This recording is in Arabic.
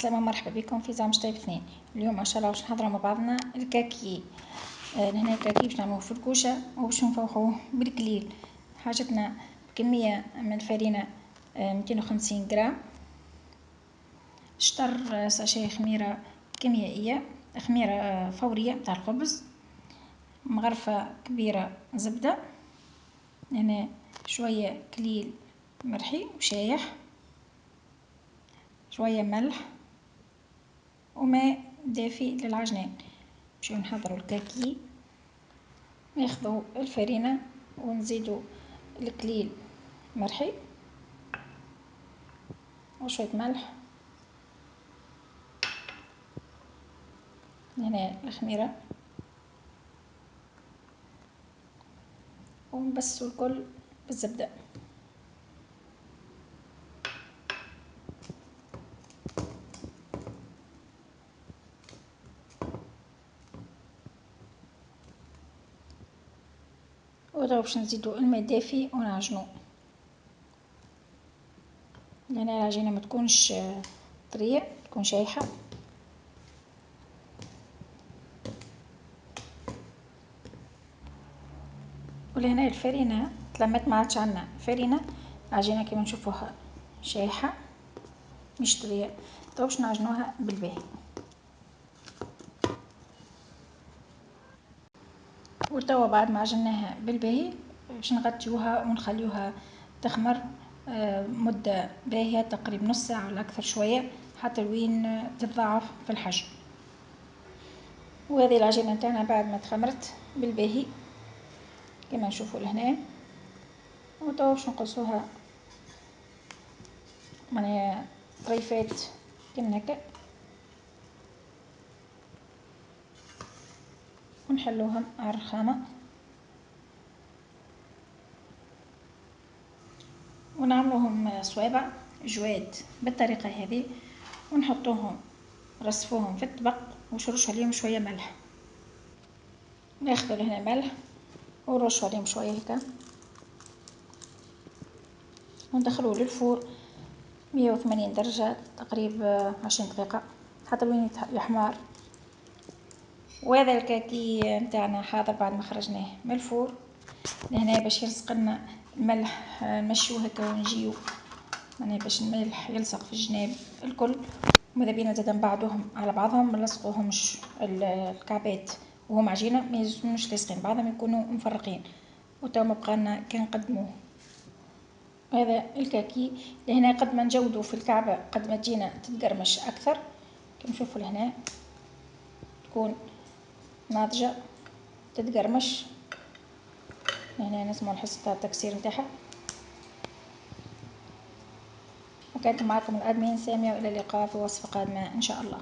السلامة، مرحبا بكم في زعمش طيب اثنين. اليوم ان شاء الله باش نحضروا مع بعضنا الكاكي. هنا الكاكي باش نعملوه في الكوشه وباش نفوحوه بالقليل. حاجتنا كميه من الفرينه 250 غرام، شطر ساشيه خميره كيميائيه، خميره فوريه متاع الخبز، مغرفه كبيره زبده، هنا شويه كليل مرحي وشايح، شويه ملح وماء دافي للعجنان. باش نحضروا الكاكي، ناخذوا الفرينه ونزيدوا الكليل مرحي وشويه ملح، هنا الخميره، ونبسوا الكل بالزبده. ودابا باش نزيدوا الماء الدافي ونعجنوا. هنا العجينه ما تكونش طريه، تكون شايحه. ولهنا الفرينه تلمت، ما عادش عندنا فرينه، العجينه كما نشوفوها شايحه مش طريه. طيب باش نعجنوها بالباهي. وتوا بعد ما عجناها بالباهي باش نغطيوها ونخليوها تخمر مدة باهية، تقريبا نص ساعة ولا أكثر شوية، حتى وين تتضاعف في الحجم. وهذه العجينة نتاعنا بعد ما تخمرت بالباهي كما نشوفوا لهنا. وتوا باش نقصوها معناها طريفات كما هكا، ونحلوهم على الرخامة ونعملوهم صوابع جواد بالطريقة هذه، ونحطوهم نرصفوهم في الطبق ونرش عليهم شوية ملح. ناخذ هنا ملح ونرش عليهم شوية هكا، وندخلوه للفور 180 درجة تقريبا 20 دقيقة حتى وين يحمر. وهذا الكاكي نتاعنا حاضر بعد ما خرجناه من الفور. لهنا باش يلصق لنا الملح نمشيوه هكا ونجيو يعني باش الملح يلصق في الجناب الكل. ماذا بينا زادا نبعدوهم على بعضهم، ما نلصقوهمش الكعبات وهم عجينه، ما يلزموش لاصقين بعضهم، يكونوا مفرقين. وتوا ما بقالنا كنقدموه. هذا الكاكي لهنا قد ما نجودو في الكعبه قد ما تجينا تتقرمش اكثر. كما نشوفوا لهنا تكون ناضجه تتقرمش، هنا نسمعوا الحس تاع التكسير نتاعها. وكانت معكم الادمين ساميه، والى اللقاء في وصفه قادمه ان شاء الله.